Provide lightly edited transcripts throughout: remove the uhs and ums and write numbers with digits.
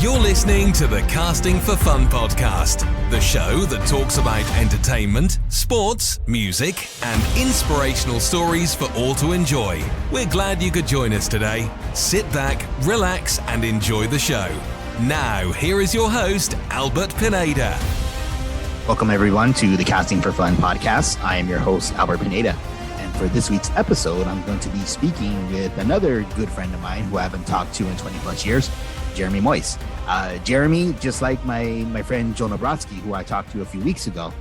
You're listening to the Casting for Fun podcast, the show that talks about entertainment, sports, music, and inspirational stories for all to enjoy. We're glad you could join us today. Sit back, relax, and enjoy the show. Now, here is your host, Albert Pineda. Welcome, everyone, to the Casting for Fun podcast. I am your host, Albert Pineda. And for this week's episode, I'm going to be speaking with another good friend of mine who I haven't talked to in 20 plus years, Jeremy Moyes. Jeremy, just like my friend Joe Nabratsky, who I talked to a few weeks ago,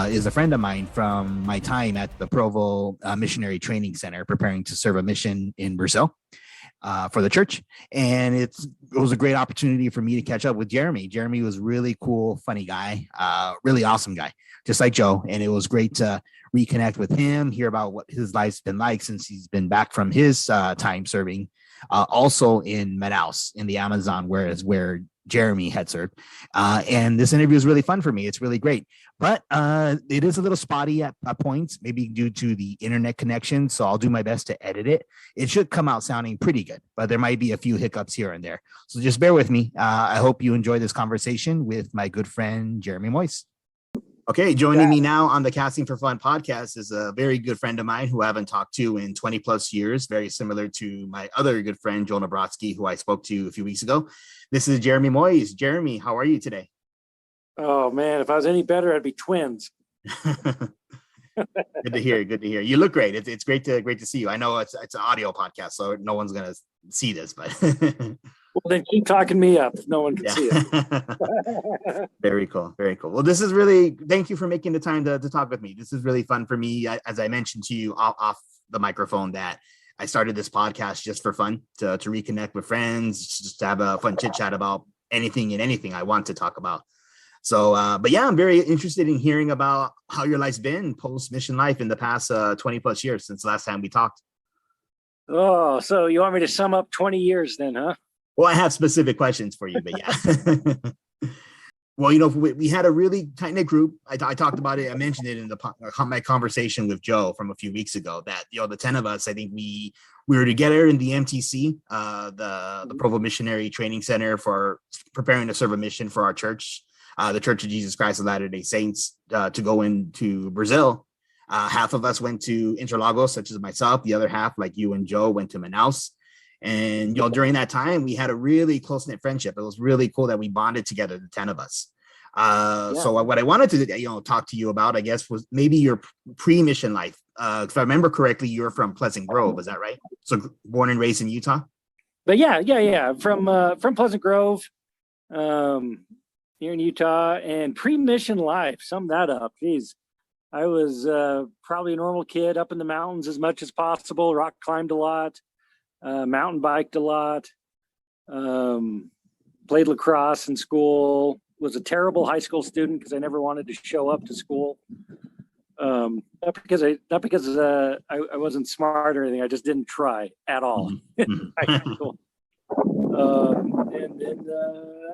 is a friend of mine from my time at the Provo Missionary Training Center, preparing to serve a mission in Brazil for the church. And it was a great opportunity for me to catch up with Jeremy. Jeremy was really cool, funny guy, really awesome guy, just like Joe. And it was great to reconnect with him, hear about what his life's been like since he's been back from his time serving also in Manaus in the Amazon, where Jeremy had served. And this interview is really fun for me. It's really great, but it is a little spotty at points, maybe due to the internet connection. So I'll do my best to edit it. It should come out sounding pretty good, but there might be a few hiccups here and there. So just bear with me. I hope you enjoy this conversation with my good friend, Jeremy Moyes. Okay, joining me now on the Casting for Fun podcast is a very good friend of mine who I haven't talked to in 20 plus years, very similar to my other good friend, Joe Nabratsky, who I spoke to a few weeks ago. This is Jeremy Moyes. Jeremy, how are you today? Oh, man, if I was any better, I'd be twins. Good to hear. Good to hear. You look great. It's great to see you. I know it's an audio podcast, so no one's going to see this, but... Well, then keep talking me up if no one can see it. Very cool. Very cool. Well, thank you for making the time to talk with me. This is really fun for me. As I mentioned to you off the microphone, that I started this podcast just for fun, to reconnect with friends, just to have a fun chit chat about anything and anything I want to talk about. So, but yeah, I'm very interested in hearing about how your life's been post mission life in the past 20 plus years since the last time we talked. Oh, so you want me to sum up 20 years then, huh? Well, I have specific questions for you, but yeah. Well, we had a really tight-knit group. I talked about it. I mentioned it in my conversation with Joe from a few weeks ago that, the 10 of us, I think we were together in the MTC, the Provo Missionary Training Center, for preparing to serve a mission for our church, the Church of Jesus Christ of Latter-day Saints, to go into Brazil. Half of us went to Interlagos, such as myself. The other half, like you and Joe, went to Manaus. And, during that time, we had a really close-knit friendship. It was really cool that we bonded together, the 10 of us. So what I wanted to, talk to you about, I guess, was maybe your pre-mission life. If I remember correctly, you're from Pleasant Grove. Is that right? So born and raised in Utah? But yeah. From Pleasant Grove, here in Utah, and pre-mission life. Sum that up. Geez. I was probably a normal kid, up in the mountains as much as possible, rock climbed a lot. Mountain biked a lot, played lacrosse in school, was a terrible high school student because I never wanted to show up to school. Not because I wasn't smart or anything. I just didn't try at all. Mm-hmm.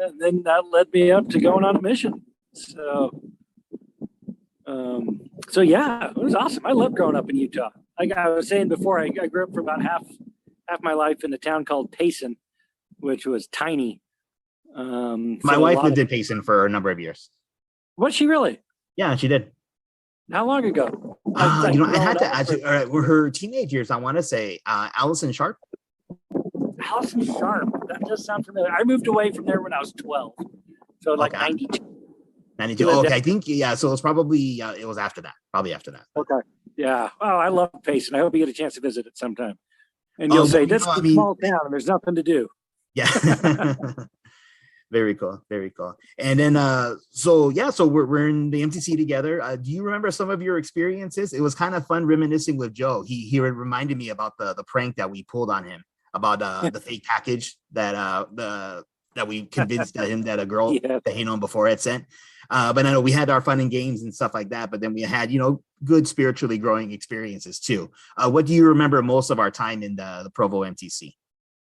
And then that led me up to going on a mission. So yeah, it was awesome. I love growing up in Utah. Like I was saying before, I grew up for about half my life in a town called Payson, which was tiny. My wife lived in Payson for a number of years. Was she really? Yeah, she did. How long ago? I had to actually. All right, were her teenage years? I want to say Allison Sharp. Allison Sharp. That does sound familiar. I moved away from there when I was 12, so like 92. 92. Oh, okay, I think So it was probably it was after that. Probably after that. Okay. Yeah. Oh, I love Payson. I hope you get a chance to visit it sometime. And you'll say, this is a small town and there's nothing to do. Yeah. Very cool. Very cool. And then, so we're in the MTC together. Do you remember some of your experiences? It was kind of fun reminiscing with Joe. He reminded me about the prank that we pulled on him about the fake package that we convinced him that a girl that he known before had sent. But I know we had our fun and games and stuff like that, but then we had, good spiritually growing experiences too. What do you remember most of our time in the Provo MTC?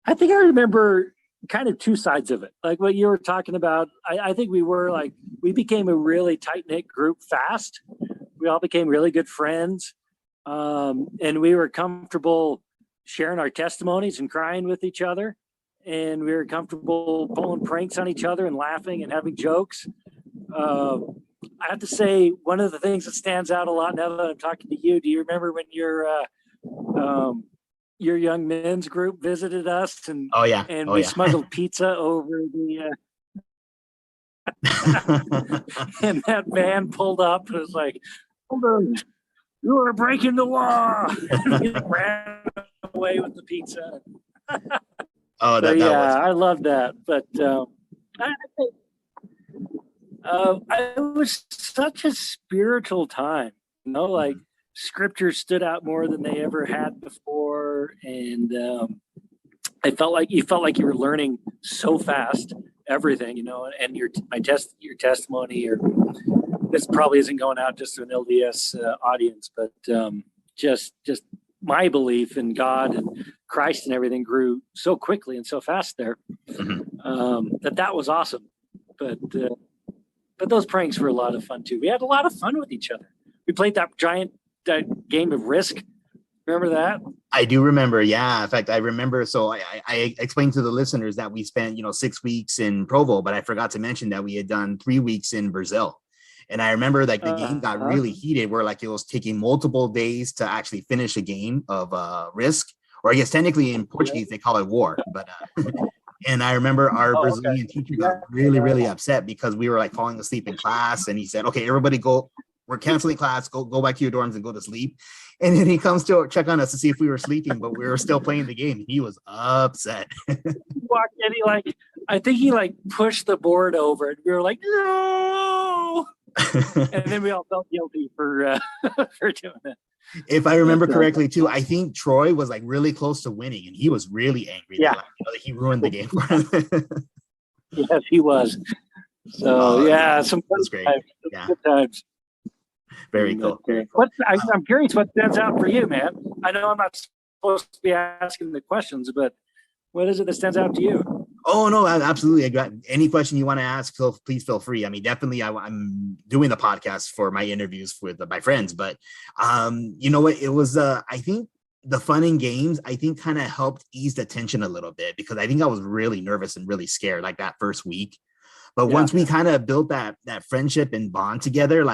I think I remember kind of two sides of it. Like what you were talking about, I think we became a really tight-knit group fast. We all became really good friends. And we were comfortable sharing our testimonies and crying with each other. and we were comfortable pulling pranks on each other and laughing and having jokes. I have to say, one of the things that stands out a lot now that I'm talking to you, do you remember when your young men's group visited us and we smuggled pizza over the and that van pulled up and was like, "Hold on, you are breaking the law." And we ran away with the pizza. I love that. But it was such a spiritual time, like scripture stood out more than they ever had before. And I felt like you were learning so fast, everything, and your testimony, or this probably isn't going out just to an LDS audience, but just my belief in God and Christ and everything grew so quickly and so fast there. That was awesome. But those pranks were a lot of fun too. We had a lot of fun with each other. We played that giant game of Risk. Remember that? I do remember. Yeah. In fact, I remember. So I explained to the listeners that we spent, 6 weeks in Provo, but I forgot to mention that we had done 3 weeks in Brazil. And I remember the game got really heated, where it was taking multiple days to actually finish a game of Risk, or I guess technically in Portuguese they call it War. But and I remember our Brazilian teacher got really, really upset because we were falling asleep in class, and he said, "Okay, everybody go. We're canceling class. Go back to your dorms and go to sleep." And then he comes to check on us to see if we were sleeping, but we were still playing the game. He was upset. Walked in, I think he pushed the board over, and we were like, "No!" And then we all felt guilty for doing it. If I remember correctly, too, I think Troy was really close to winning, and he was really angry. Yeah, that he ruined the game for us. Yes, he was. So some fun great. Times. Yeah. Good times. Very cool. Very cool. I'm curious what stands out for you, man. I know I'm not supposed to be asking the questions, but what is it that stands out to you? Oh, no, absolutely. I got any question you want to ask, so please feel free. I mean, definitely I'm doing the podcast for my interviews with my friends, but you know what? It was, I think the fun and games, I think kind of helped ease the tension a little bit, because I think I was really nervous and really scared that first week. But once we kind of built that friendship and bond together,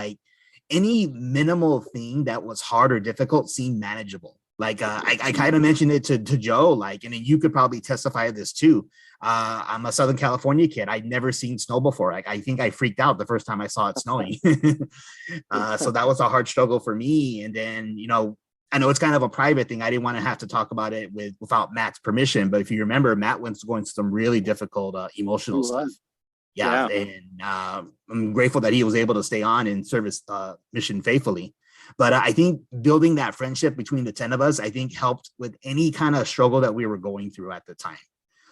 any minimal thing that was hard or difficult seemed manageable. I kind of mentioned it to Joe, and then you could probably testify to this too. I'm a Southern California kid. I'd never seen snow before. I think I freaked out the first time I saw it snowing. So that was a hard struggle for me. And then, I know it's kind of a private thing. I didn't want to have to talk about it without Matt's permission. But if you remember, Matt went going through some really difficult emotional stuff. Yeah. And I'm grateful that he was able to stay on and service mission faithfully. But I think building that friendship between the 10 of us, I think helped with any kind of struggle that we were going through at the time.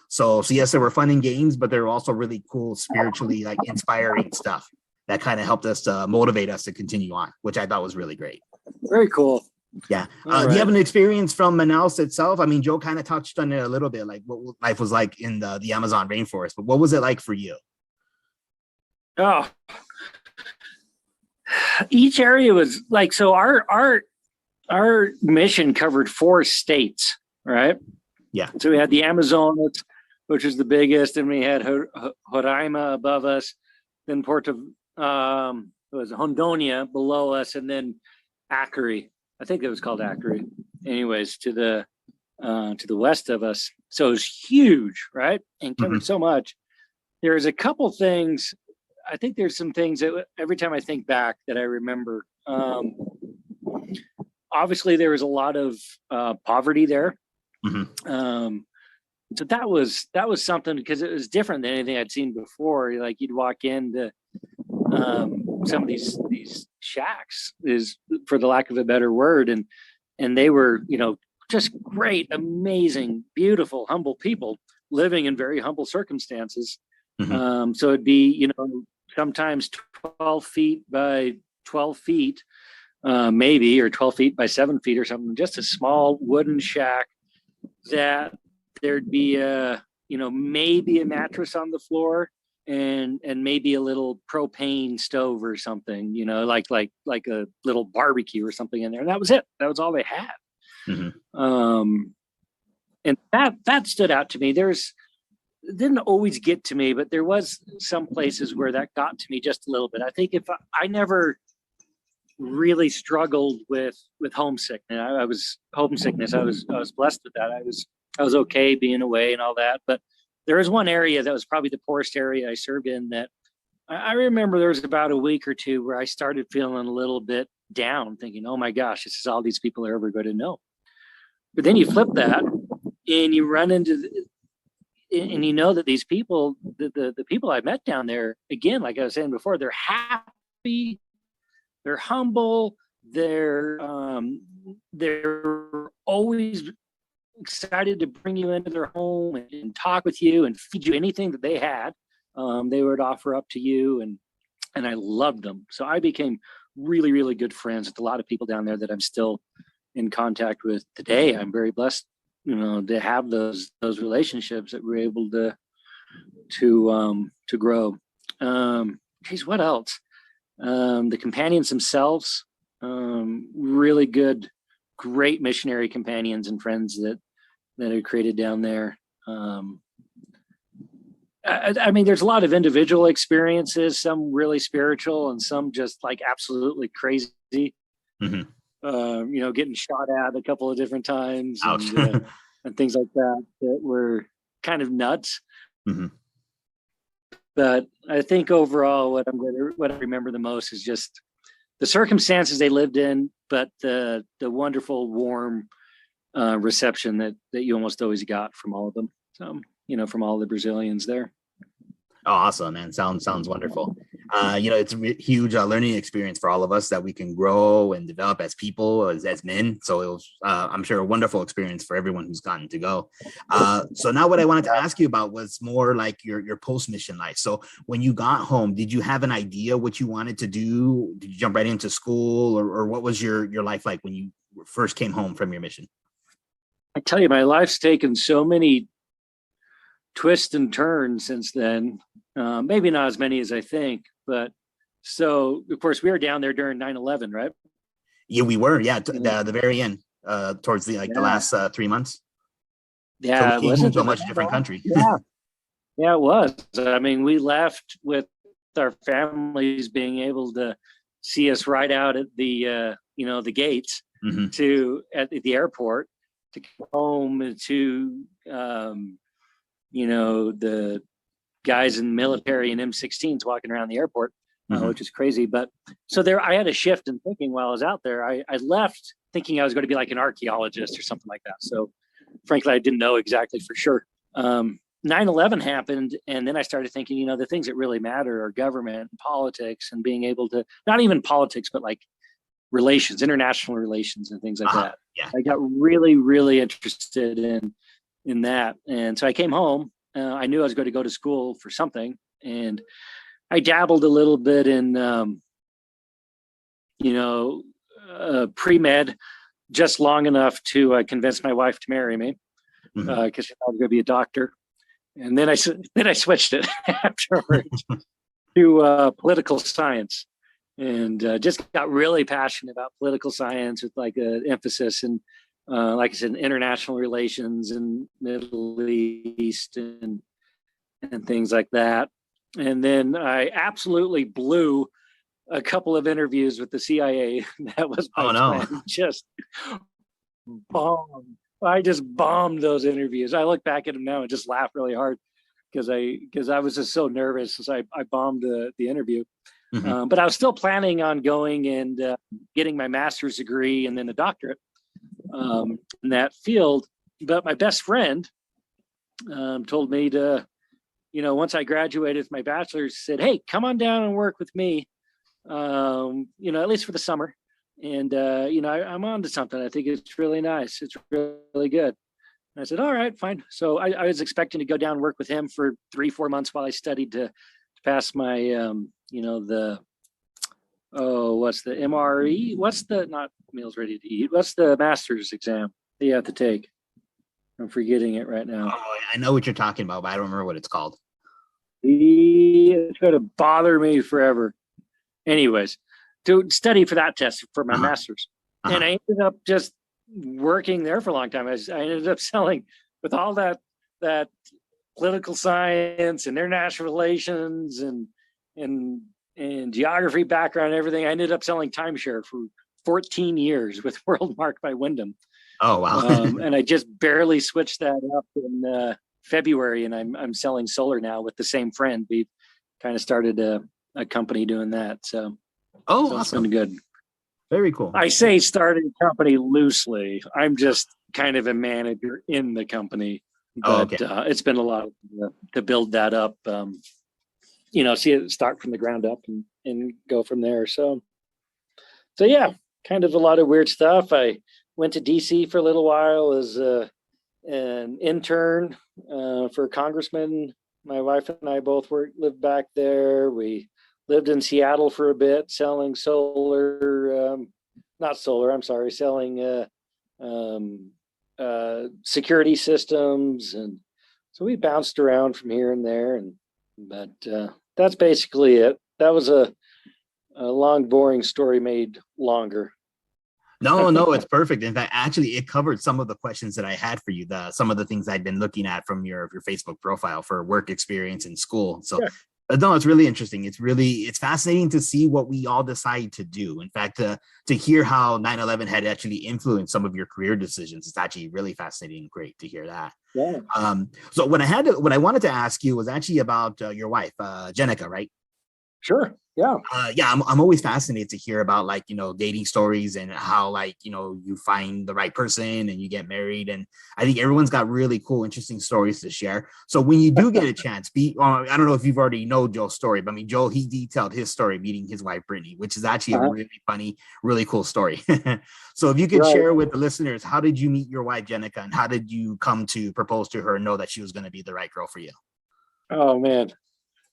So yes, there were fun and games, but there were also really cool, spiritually inspiring stuff that kind of helped us motivate us to continue on, which I thought was really great. Very cool. Yeah. Do you have an experience from Manaus itself? I mean, Joe kind of touched on it a little bit, what life was like in the Amazon rainforest, but what was it like for you? Oh, each area was so our mission covered 4 states, right? Yeah. So we had the Amazonas, which is the biggest, and we had Roraima above us, then Rondônia below us, and then Acre. I think it was called Acre. Anyways, to the west of us. So it was huge, right? And covered so much. There's a couple things. I think there's some things that every time I think back that I remember. Obviously, there was a lot of poverty there. So that was something, because it was different than anything I'd seen before. You'd walk into some of these shacks, is for the lack of a better word, and they were just great, amazing, beautiful, humble people living in very humble circumstances. So it'd be sometimes 12 feet by 12 feet, maybe, or 12 feet by 7 feet or something, just a small wooden shack that there'd be maybe a mattress on the floor and maybe a little propane stove or something, like a little barbecue or something in there. And that was it. That was all they had. And that stood out to me. There's it didn't always get to me, but there was some places where that got to me just a little bit. I think if I never really struggled with homesickness. I was homesickness. I was blessed with that. I was okay being away and all that. But there was one area that was probably the poorest area I served in that I remember there was about a week or two where I started feeling a little bit down, thinking, oh my gosh, this is all these people are ever going to know. But then you flip that and you run into and you know that these people, the people I met down there, again, like I was saying before, they're happy, they're humble, they're always excited to bring you into their home and talk with you and feed you anything that they had. They would offer up to you, and I loved them. So I became really, really good friends with a lot of people down there that I'm still in contact with today. I'm very blessed, to have those relationships that we're able to grow. Geez, what else? The companions themselves, really good, great missionary companions and friends that are created down there. I mean, there's a lot of individual experiences, some really spiritual and some just like absolutely crazy. Mm-hmm. Getting shot at a couple of different times Ouch. and things like that were kind of nuts. Mm-hmm. But I think overall, what I remember the most is just the circumstances they lived in, but the wonderful, warm reception that you almost always got from all of them. So, from all the Brazilians there. Oh, awesome, man. Sounds wonderful. It's a huge learning experience for all of us that we can grow and develop as people, as men. So it was, I'm sure, a wonderful experience for everyone who's gotten to go. So now what I wanted to ask you about was more like your post-mission life. So when you got home, did you have an idea what you wanted to do? Did you jump right into school, or what was your life like when you first came home from your mission? I tell you, my life's taken so many twists and turns since then. Maybe not as many as I think, but so of course we were down there during 9/11, right? Yeah, we were. Yeah, the very end, towards the last 3 months. Yeah, so we came home to a much different country. Yeah, it was. I mean, we left with our families being able to see us right out at the the gates Mm-hmm. at the airport to come home to the guys in the military and M16s walking around the airport, which is crazy. But so there, I had a shift in thinking while I was out there. I left thinking I was going to be like an archaeologist or something like that. So frankly, I didn't know exactly for sure. 9/11 happened, and then I started thinking, the things that really matter are government and politics, and being able to, not even politics, but like relations, international relations and things like that. Yeah. I got really, really interested in that. And so I came home. I knew I was going to go to school for something, and I dabbled a little bit in, pre-med, just long enough to convince my wife to marry me, because she thought I was going to be a doctor. And then I switched it afterwards to political science, and just got really passionate about political science with like an emphasis in, like I said, international relations and Middle East and things like that. And then I absolutely blew a couple of interviews with the CIA. That was my plan. Just bombed. I just bombed those interviews. I look back at them now and just laugh really hard because I was just so nervous. So I bombed the interview. But I was still planning on going and getting my master's degree and then a doctorate in that field. But my best friend told me to, once I graduated with my bachelor's, said, "Hey, come on down and work with me, at least for the summer. And, I'm on to something. I think it's really nice. It's really good." And I said, "All right, fine." So I was expecting to go down and work with him for 3-4 months while I studied to pass my, what's the MRE? What's the, not meals ready to eat? What's the master's exam that you have to take? I'm forgetting it right now. Oh, I know what you're talking about, but I don't remember what it's called. It's going to bother me forever. Anyways, to study for that test for my master's. And I ended up just working there for a long time. I ended up selling with all that political science and international relations and geography background and everything. I ended up selling timeshare for 14 years with Worldmark by Wyndham. Oh, wow. And I just barely switched that up in February, and I'm selling solar now with the same friend. We kind of started a company doing that. So, awesome. It's been good. Very cool. I say started a company loosely. I'm just kind of a manager in the company, but it's been a lot to build that up. See it start from the ground up and go from there. So yeah, kind of a lot of weird stuff. I went to DC for a little while as an intern for a congressman. My wife and I both lived back there. We lived in Seattle for a bit, selling selling security systems, and so we bounced around from here and there. But that's basically it. That was a long, boring story made longer. No, it's perfect. In fact, actually, it covered some of the questions that I had for you. Some of the things I'd been looking at from your Facebook profile for work experience in school. So, no, it's really interesting. It's fascinating to see what we all decide to do. In fact, to hear how 9/11 had actually influenced some of your career decisions, it's actually really fascinating and great to hear that. Yeah. So what I wanted to ask you was actually about your wife, Jenica, right? Sure. Yeah. I'm always fascinated to hear about dating stories and how you find the right person and you get married, and I think everyone's got really cool, interesting stories to share. So when you do get a chance, I don't know if you've already know Joe's story, but I mean, Joe, he detailed his story meeting his wife Brittany, which is actually a really funny, really cool story. So if you could share with the listeners, how did you meet your wife Jenica, and how did you come to propose to her and know that she was going to be the right girl for you? Oh man,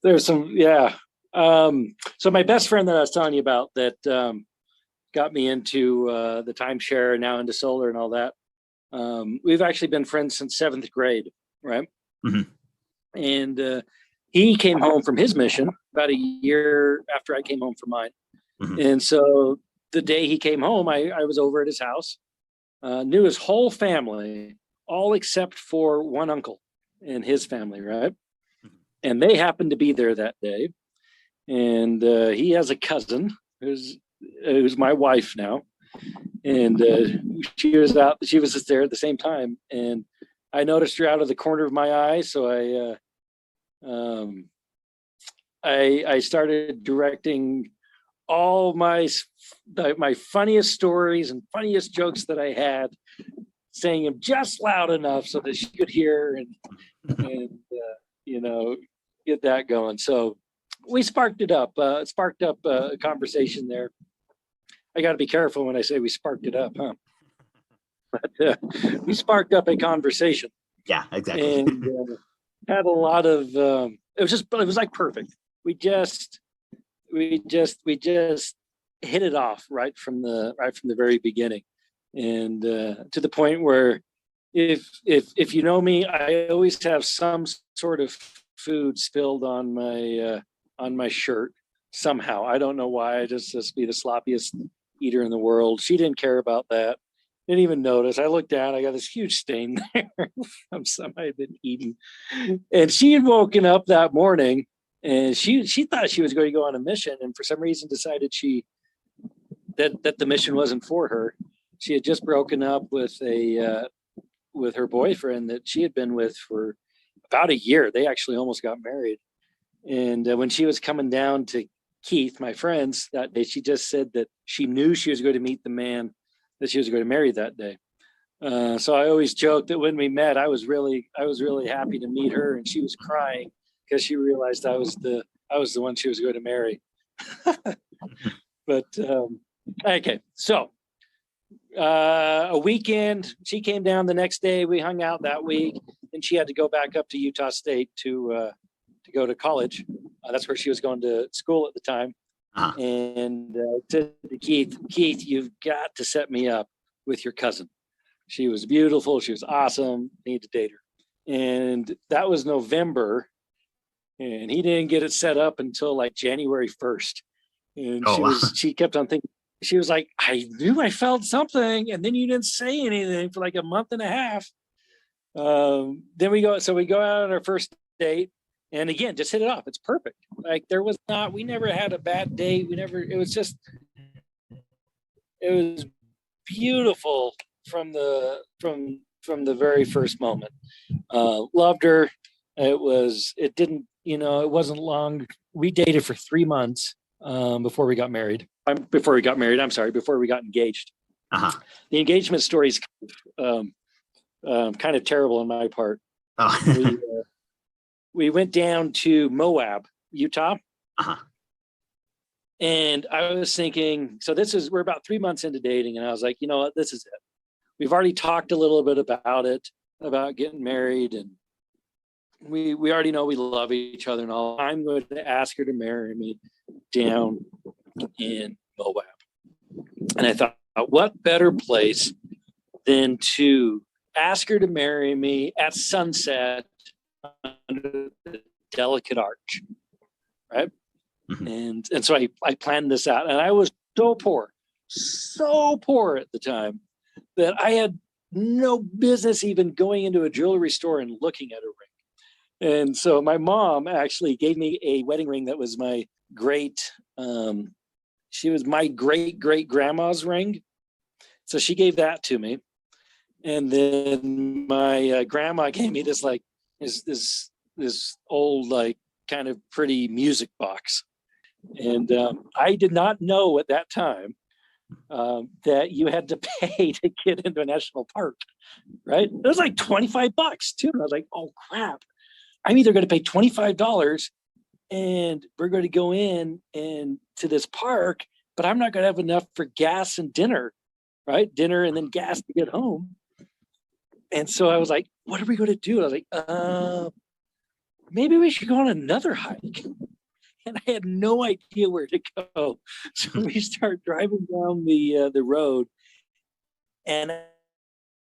there's some so my best friend that I was telling you about that got me into the timeshare and now into solar and all that. We've actually been friends since 7th grade, right? Mm-hmm. And he came home from his mission about a year after I came home from mine. Mm-hmm. And so the day he came home, I was over at his house, knew his whole family, all except for one uncle and his family, right? Mm-hmm. And they happened to be there that day. And he has a cousin who's my wife now, and she was just there at the same time, and I noticed her out of the corner of my eye, so I started directing all my funniest stories and funniest jokes that I had, saying them just loud enough so that she could hear and get that going. So we sparked it up. Sparked up a conversation there. I got to be careful when I say we sparked it up, huh? But we sparked up a conversation. Yeah, exactly. And had a lot of. It was like perfect. We just hit it off right from the very beginning, and to the point where if you know me, I always have some sort of food spilled on my shirt somehow. I don't know why. I just be the sloppiest eater in the world. She didn't care about that. Didn't even notice. I looked down. I got this huge stain there from something I'd been eating. And she had woken up that morning, and she thought she was going to go on a mission, and for some reason decided that the mission wasn't for her. She had just broken up with her boyfriend that she had been with for about a year. They actually almost got married. And when she was coming down to Keith, my friend's, that day, she just said that she knew she was going to meet the man that she was going to marry that day. So I always joke that when we met, I was really happy to meet her, and she was crying because she realized I was the one she was going to marry. But okay, so a weekend, she came down the next day. We hung out that week, and she had to go back up to Utah State to go to college. That's where she was going to school at the time. Uh-huh. And to Keith, you've got to set me up with your cousin. She was beautiful. She was awesome. I need to date her. And that was November, and he didn't get it set up until like January 1st. And she kept on thinking, she was like, I knew I felt something, and then you didn't say anything for like a month and a half. Then we go out on our first date, and again, just hit it off. It's perfect. Like we never had a bad date. It was beautiful from the very first moment. Loved her. It wasn't long. We dated for 3 months before we got married. Before we got engaged. Uh-huh. The engagement story is kind of terrible on my part. Oh. We went down to Moab, Utah. Uh-huh. And I was thinking, we're about 3 months into dating, and I was like, you know what, this is it. We've already talked a little bit about getting married, and we already know we love each other and all. I'm going to ask her to marry me down in Moab. And I thought, what better place than to ask her to marry me at sunset under the delicate arch, right? Mm-hmm. And so I planned this out, and I was so poor at the time that I had no business even going into a jewelry store and looking at a ring. And so my mom actually gave me a wedding ring that was my great grandma's ring. So she gave that to me. And then my grandma gave me this old, like, kind of pretty music box. And I did not know at that time that you had to pay to get into a national park, right? It was like $25 too. And I was like, oh crap, I'm either going to pay $25 and we're going to go in and to this park, but I'm not going to have enough for gas and dinner, right? Dinner and then gas to get home. And so I was like, what are we going to do? I was like, maybe we should go on another hike. And I had no idea where to go. So we start driving down the road, and I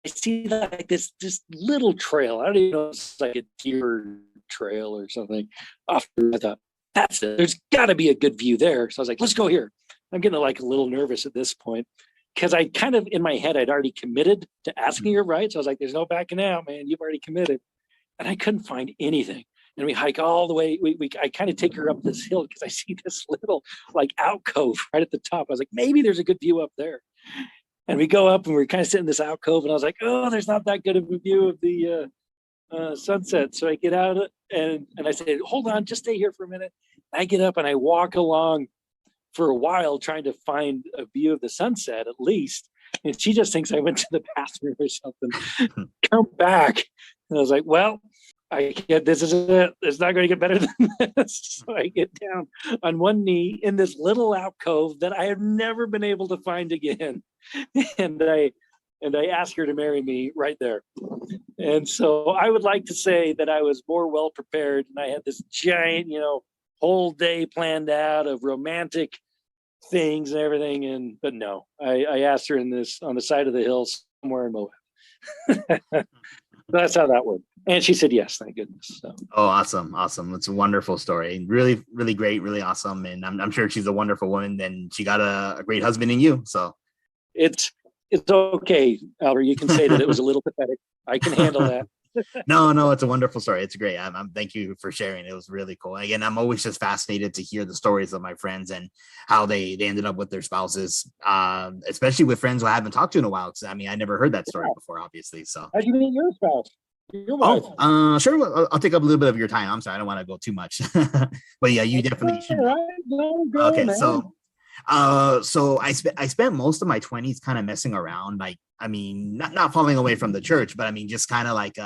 see like this little trail. I don't even know if it's like a deer trail or something. I thought, that's it. There's got to be a good view there. So I was like, let's go here. I'm getting like a little nervous at this point because I kind of, in my head, I'd already committed to asking her, right? So I was like, there's no backing out, man. You've already committed. And I couldn't find anything. And we hike all the way. I kind of take her up this hill because I see this little like alcove right at the top. I was like, maybe there's a good view up there. And we go up and we're kind of sitting in this alcove. And I was like, oh, there's not that good of a view of the sunset. So I get out and I said, hold on, just stay here for a minute. I get up and I walk along for a while trying to find a view of the sunset at least. And she just thinks I went to the bathroom or something. Come back. And I was like, well, this is it. It's not going to get better than this. So I get down on one knee in this little alcove that I have never been able to find again. And I ask her to marry me right there. And so I would like to say that I was more well prepared, and I had this giant, whole day planned out of romantic things and everything. But no, I asked her on the side of the hill somewhere in Moab. That's how that worked. And she said yes, thank goodness. So. Oh, awesome. It's a wonderful story. Really, really great, really awesome. And I'm sure she's a wonderful woman. And she got a great husband in you. So it's okay, Albert. You can say that it was a little pathetic. I can handle that. No, it's a wonderful story. It's great. I'm thank you for sharing. It was really cool. Again, I'm always just fascinated to hear the stories of my friends and how they ended up with their spouses, especially with friends who I haven't talked to in a while. Because I never heard that story before, obviously. So how'd you meet your spouse? Your wife? Sure. I'll take up a little bit of your time. I'm sorry, I don't want to go too much, but yeah, you definitely should. Okay, man. So I spent most of my 20s kind of messing around, like, not falling away from the church, but just kind of like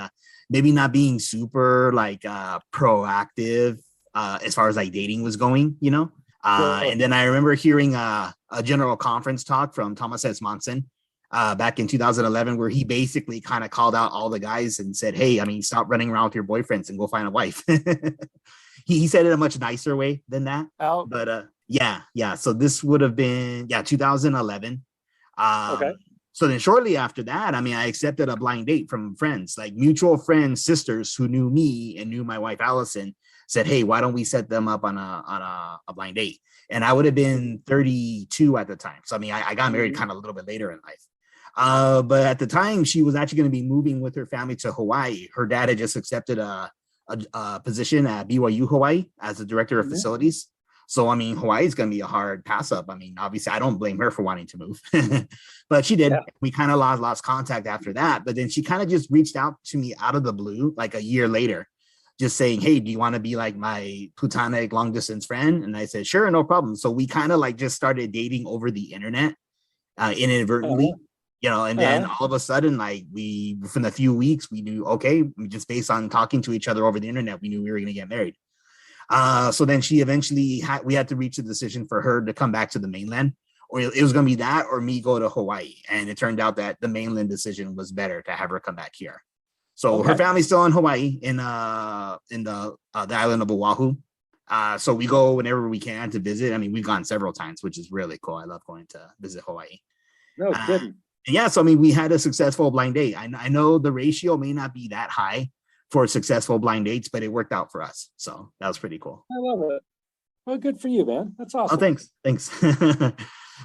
maybe not being super like proactive as far as like dating was going, and then I remember hearing a general conference talk from Thomas S. Monson back in 2011, where he basically kind of called out all the guys and said, hey, stop running around with your boyfriends and go find a wife. he said it in a much nicer way than that. But yeah. So this would have been 2011. Okay. So then shortly after that, I accepted a blind date from friends, like mutual friends, sisters who knew me and knew my wife, Allison, said, hey, why don't we set them up on a blind date? And I would have been 32 at the time. So, I got married kind of a little bit later in life. But at the time, she was actually going to be moving with her family to Hawaii. Her dad had just accepted a position at BYU Hawaii as the director of facilities. So, I mean, Hawaii is going to be a hard pass up. I mean, obviously, I don't blame her for wanting to move, but she did. Yeah. We kind of lost contact after that. But then she kind of just reached out to me out of the blue, like a year later, just saying, hey, do you want to be like my platonic long distance friend? And I said, sure, no problem. So we kind of like just started dating over the internet inadvertently. And then all of a sudden, like within a few weeks, we knew, okay, just based on talking to each other over the internet, we knew we were going to get married. So then she eventually we had to reach a decision for her to come back to the mainland, or it was going to be that or me go to Hawaii. And it turned out that the mainland decision was better to have her come back here. So her family's still in Hawaii in the island of Oahu. So we go whenever we can to visit. I mean, we've gone several times, which is really cool. I love going to visit Hawaii. No kidding. Yeah, so I mean, we had a successful blind date. I know the ratio may not be that high for successful blind dates, but it worked out for us. So that was pretty cool. I love it. Well, good for you, man. That's awesome. Oh, thanks.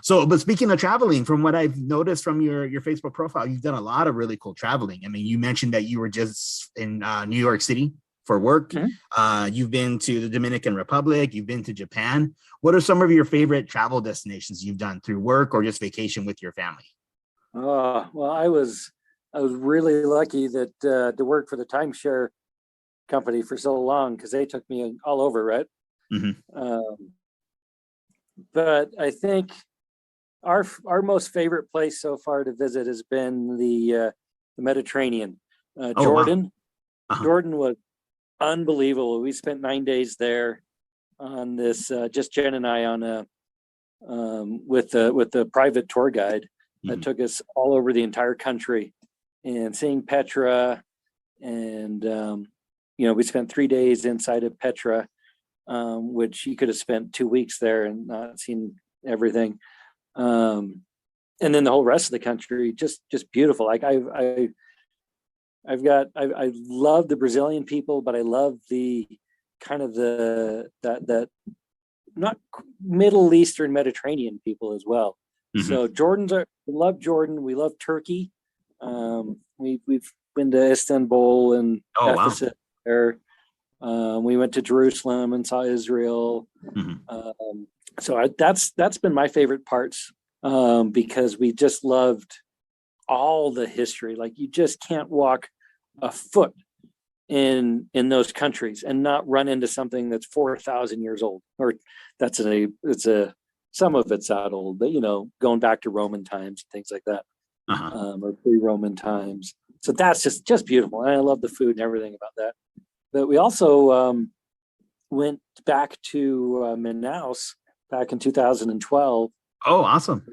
So, but speaking of traveling, from what I've noticed from your Facebook profile, you've done a lot of really cool traveling. I mean, you mentioned that you were just in New York City for work. Mm-hmm. You've been to the Dominican Republic. You've been to Japan. What are some of your favorite travel destinations you've done through work or just vacation with your family? Well, I was really lucky that to work for the timeshare company for so long, because they took me all over, right? Mm-hmm. But I think our most favorite place so far to visit has been the Mediterranean. Jordan. Wow. Jordan was unbelievable. We spent 9 days there on this, just Jen and I on a with the private tour guide that took us all over the entire country and seeing Petra. And, we spent 3 days inside of Petra, which you could have spent 2 weeks there and not seen everything. And then the whole rest of the country, just beautiful. Like I love the Brazilian people, but I love the kind of that not Middle Eastern Mediterranean people as well. Mm-hmm. So we love Jordan. We love Turkey. We've been to Istanbul and Ephesus there. We went to Jerusalem and saw Israel. Mm-hmm. So that's been my favorite parts, because we just loved all the history. Like you just can't walk a foot in those countries and not run into something that's 4,000 years old, or some of it's that old, but going back to Roman times, things like that, or pre-Roman times. So that's just beautiful, and I love the food and everything about that. But we also went back to Manaus back in 2012. Oh, awesome!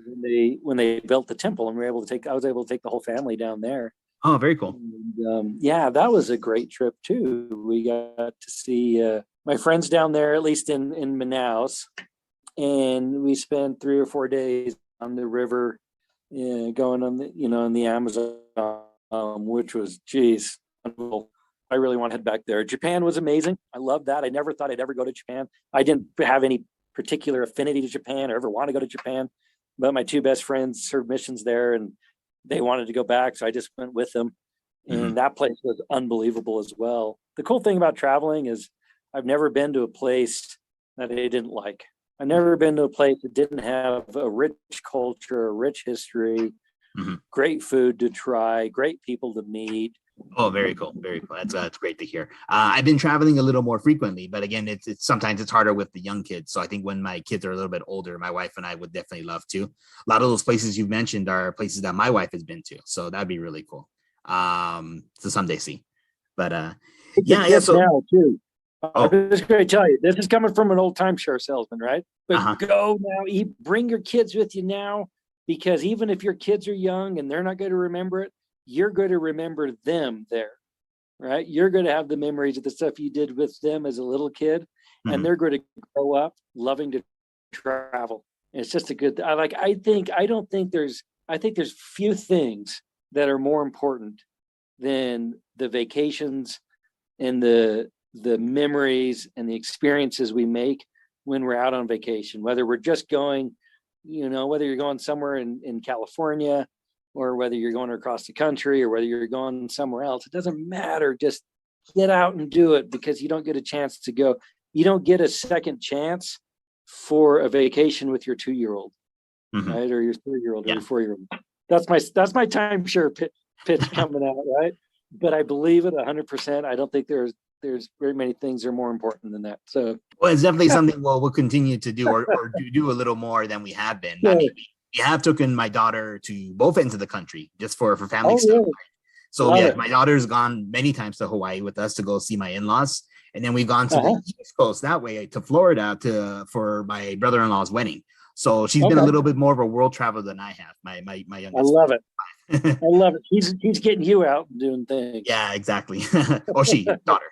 When they built the temple, and I was able to take the whole family down there. Oh, very cool. And, that was a great trip too. We got to see my friends down there, at least in Manaus, and we spent 3 or 4 days on the river, going on the Amazon, which was, geez, I really want to head back there. Japan was amazing. I love that. I never thought I'd ever go to Japan. I didn't have any particular affinity to Japan or ever want to go to Japan, but my 2 best friends served missions there and they wanted to go back, so I just went with them. And that place was unbelievable as well. The cool thing about traveling is I've never been to a place that I didn't like. I've never been to a place that didn't have a rich culture, a rich history, great food to try, great people to meet. Oh, very cool. Very cool. That's great to hear. I've been traveling a little more frequently, but again, it's sometimes it's harder with the young kids. So I think when my kids are a little bit older, my wife and I would definitely love to. A lot of those places you've mentioned are places that my wife has been to. So that'd be really cool to someday see. But so now too. I'm just going to tell you, this is coming from an old timeshare salesman, right? But go now, bring your kids with you now, because even if your kids are young and they're not going to remember it, you're going to remember them there, right? You're going to have the memories of the stuff you did with them as a little kid, and they're going to grow up loving to travel. And it's just a good, I think there's few things that are more important than the vacations and the memories and the experiences we make when we're out on vacation, whether we're just going, whether you're going somewhere in California, or whether you're going across the country or whether you're going somewhere else, it doesn't matter. Just get out and do it, because you don't get a chance to go. You don't get a second chance for a vacation with your 2-year-old, right? Or your 3-year-old or your 4-year-old. That's my timeshare pitch coming out, right? But I believe it 100%. I don't think there's very many things that are more important than that. So, well, it's definitely something we'll continue to do, or do a little more than we have been. I mean, we have taken my daughter to both ends of the country just for family stuff. Really? So yeah, my daughter's gone many times to Hawaii with us to go see my in-laws, and then we've gone to the East Coast that way to Florida for my brother-in-law's wedding. So she's been a little bit more of a world traveler than I have. My youngest. I love it. I love it. He's getting you out and doing things. Yeah, exactly. Daughter.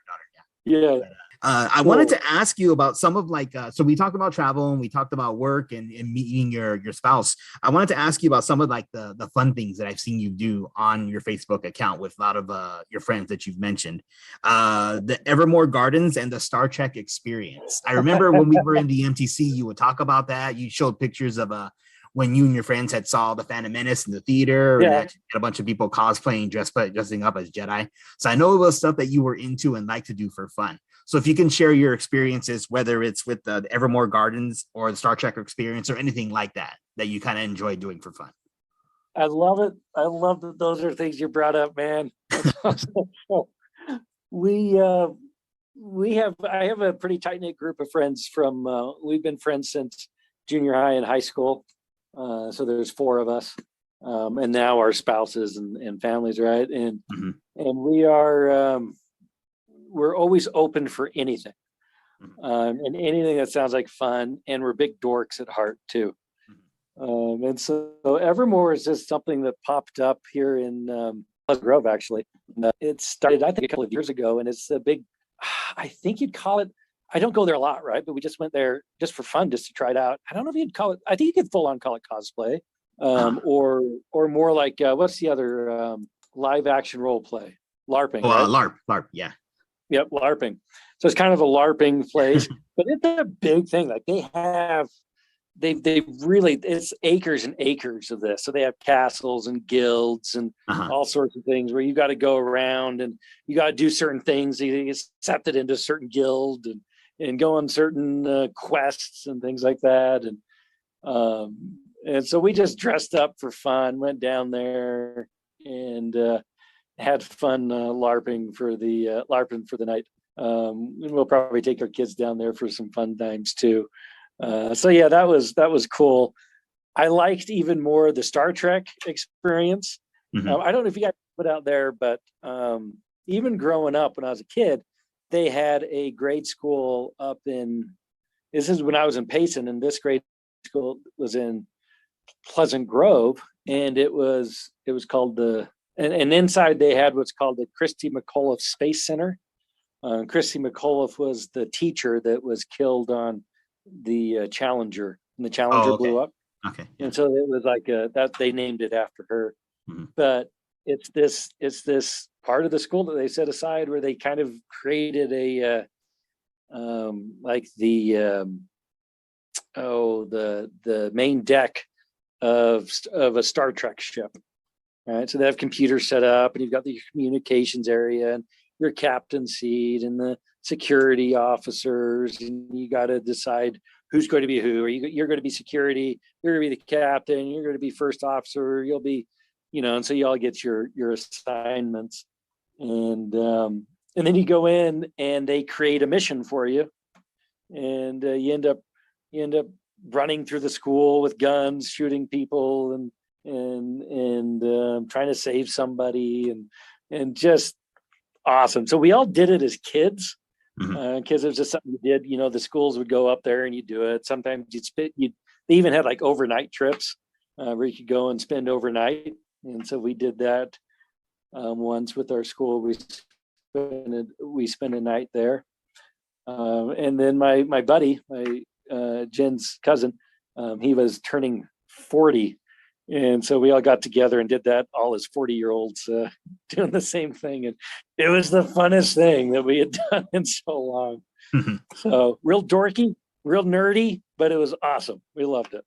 Yeah. I wanted to ask you about some of so we talked about travel and we talked about work and meeting your spouse. I wanted to ask you about some of the fun things that I've seen you do on your Facebook account with a lot of your friends that you've mentioned. The Evermore Gardens and the Star Trek experience. I remember when we were in the MTC, you would talk about that. You showed pictures of when you and your friends had saw the Phantom Menace in the theater, and had a bunch of people cosplaying, dressing up as Jedi. So I know it was stuff that you were into and like to do for fun. So if you can share your experiences, whether it's with the Evermore Gardens or the Star Trek experience or anything like that you kind of enjoy doing for fun. I love it. I love that those are things you brought up, man. I have a pretty tight-knit group of friends from, we've been friends since junior high and high school. So there's 4 of us, and now our spouses and families, right? And we are, we're always open for anything, and anything that sounds like fun. And we're big dorks at heart too. And so Evermore is just something that popped up here in Pleasant Grove. Actually, it started, I think, a couple of years ago, and it's a big. I think you'd call it. I don't go there a lot, right? But we just went there just for fun, just to try it out. I don't know if you'd call it. I think you could full on call it cosplay, or more like what's the other live action role play? LARPing. Oh, right? LARP, yeah. Yep, LARPing. So it's kind of a LARPing place, but it's a big thing. Like they really, it's acres and acres of this. So they have castles and guilds and all sorts of things where you got to go around and you got to do certain things. You get accepted into a certain guild and go on certain quests and things like that. And so we just dressed up for fun, went down there and had fun LARPing for the night. And we'll probably take our kids down there for some fun times too. So yeah, that was cool. I liked even more the Star Trek experience. I don't know if you guys put out there, but even growing up when I was a kid, they had a grade school up in. This is when I was in Payson, and this grade school was in Pleasant Grove, and it was called and inside they had what's called the Christy McAuliffe Space Center. Christy McAuliffe was the teacher that was killed on the Challenger, and the Challenger blew up. Okay. Yeah. And so it was like that they named it after her. But it's this part of the school that they set aside where they kind of created a the main deck of a Star Trek ship. Right. So they have computers set up, and you've got the communications area and your captain's seat and the security officers, and you got to decide who's going to be who. You're going to be security, you're going to be the captain, you're going to be first officer, you'll be, and so you all get your assignments, and then you go in and they create a mission for you, and you end up running through the school with guns, shooting people and trying to save somebody, and just awesome. So we all did it as kids. Because it was just something you did. The schools would go up there and you do it. Sometimes they even had like overnight trips where you could go and spend overnight. And so we did that once with our school. We spent a night there. And then my buddy, Jen's cousin, he was turning 40. And so we all got together and did that, all as 40-year-olds doing the same thing. And it was the funnest thing that we had done in so long. So real dorky, real nerdy, but it was awesome. We loved it.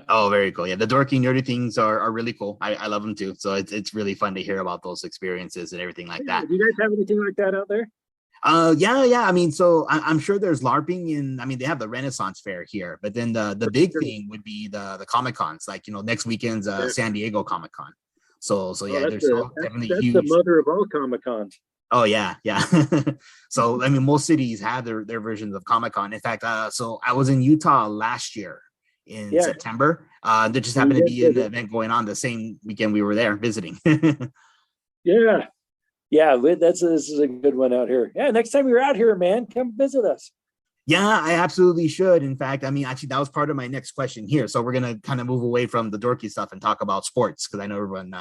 Oh, very cool. Yeah, the dorky, nerdy things are really cool. I love them too. So it's really fun to hear about those experiences and everything like that. Do you guys have anything like that out there? Yeah. I mean, so I'm sure there's LARPing I mean, they have the Renaissance Fair here, but then the big thing would be the Comic Cons, like, next weekend's San Diego Comic Con. So yeah, that's definitely that's huge. the mother of all Comic Cons. Oh yeah. So I mean, most cities have their versions of Comic Con. In fact, so I was in Utah last year in September. There just happened to be an event going on the same weekend we were there visiting. This is a good one out here. Yeah, next time you're out here, man, come visit us. Yeah, I absolutely should. In fact, I mean, actually, that was part of my next question here. So we're gonna kind of move away from the dorky stuff and talk about sports, because I know everyone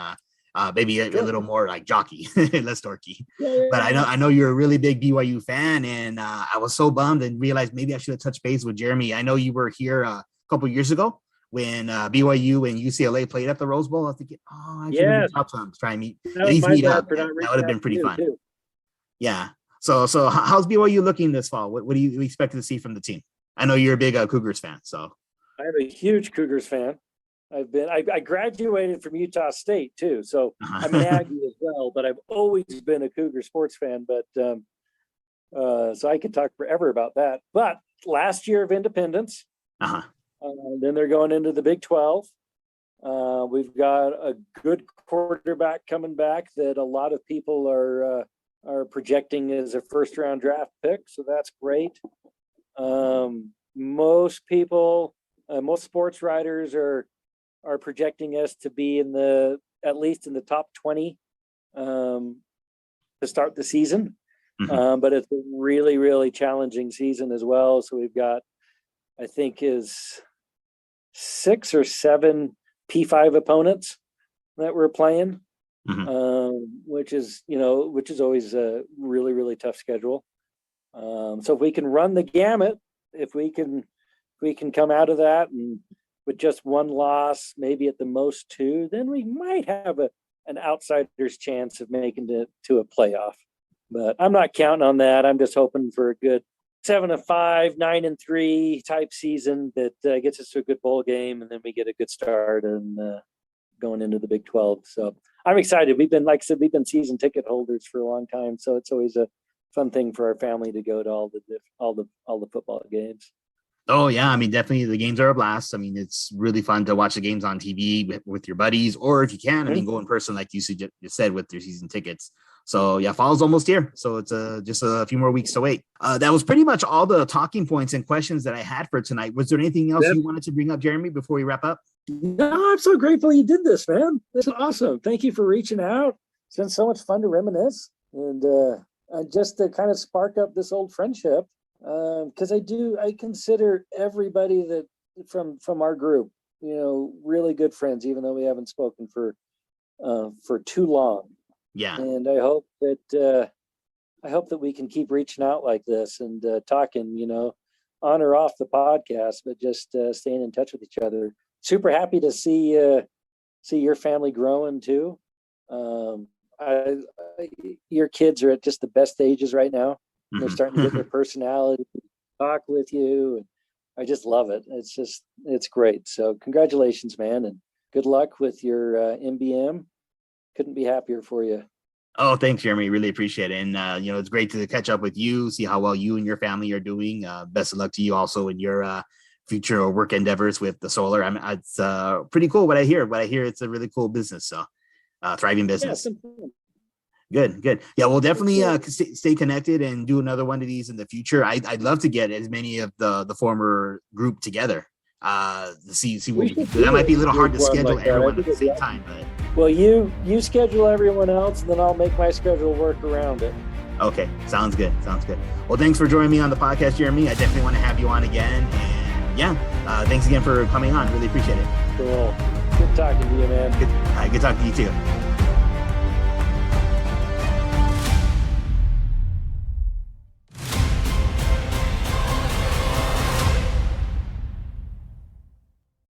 maybe a little more like jockey, less dorky. But I know you're a really big BYU fan, and I was so bummed and realized maybe I should have touched base with Jeremy. I know you were here a couple of years ago when BYU and UCLA played at the Rose Bowl. I was thinking, I should have reached out to him to try and meet up. That would have been pretty fun. Too. Yeah. So how's BYU looking this fall? What do you expect to see from the team? I know you're a big Cougars fan, so. I'm a huge Cougars fan. I graduated from Utah State too, so I'm an Aggie as well. But I've always been a Cougar sports fan. But so I could talk forever about that. But last year of independence, then they're going into the Big 12. We've got a good quarterback coming back that a lot of people are projecting as a first-round draft pick, so that's great. Most people, most sports writers are projecting us to be at least in the top 20 to start the season. But it's a really, really challenging season as well. So we've got, I think, is 6 or 7 P5 opponents that we're playing. Which is always a really, really tough schedule. So if we can run the gamut, if we can come out of that and with just one loss, maybe at the most 2, then we might have an outsider's chance of making it to a playoff. But I'm not counting on that. I'm just hoping for a good 7-5, 9-3 type season that gets us to a good bowl game, and then we get a good start and going into the Big 12. So I'm excited. We've been season ticket holders for a long time, so it's always a fun thing for our family to go to all the football games. Oh yeah, I mean, definitely the games are a blast. I mean, it's really fun to watch the games on TV with your buddies, or if you can, I mean, go in person like you said with your season tickets. So yeah, fall's almost here, so it's just a few more weeks to wait. That was pretty much all the talking points and questions that I had for tonight. Was there anything else you wanted to bring up, Jeremy, before we wrap up? No, I'm so grateful you did this, man. This is awesome. Thank you for reaching out. It's been so much fun to reminisce and just to kind of spark up this old friendship. Because I consider everybody that from our group, really good friends, even though we haven't spoken for too long. Yeah. And I hope that we can keep reaching out like this and talking, on or off the podcast, but just staying in touch with each other. Super happy to see your family growing too. Your kids are at just the best ages right now. They're starting to get their personality, talk with you, and I just love it. It's great. So congratulations, man, and good luck with your MBM. Couldn't be happier for you. Oh, thanks, Jeremy. Really appreciate it. And, it's great to catch up with you, see how well you and your family are doing. Best of luck to you also in your future work endeavors with the solar. I mean, it's pretty cool what I hear. It's a really cool business. So thriving business. Yeah, good. Yeah, we'll definitely stay connected and do another one of these in the future. I'd love to get as many of the former group together. See what that might be a little hard to schedule like everyone at the same time, but well, you schedule everyone else, and then I'll make my schedule work around it. Okay, sounds good. Well, thanks for joining me on the podcast, Jeremy. I definitely want to have you on again, and yeah, thanks again for coming on. Really appreciate it. Cool. Good talking to you, man. Good talking to you too.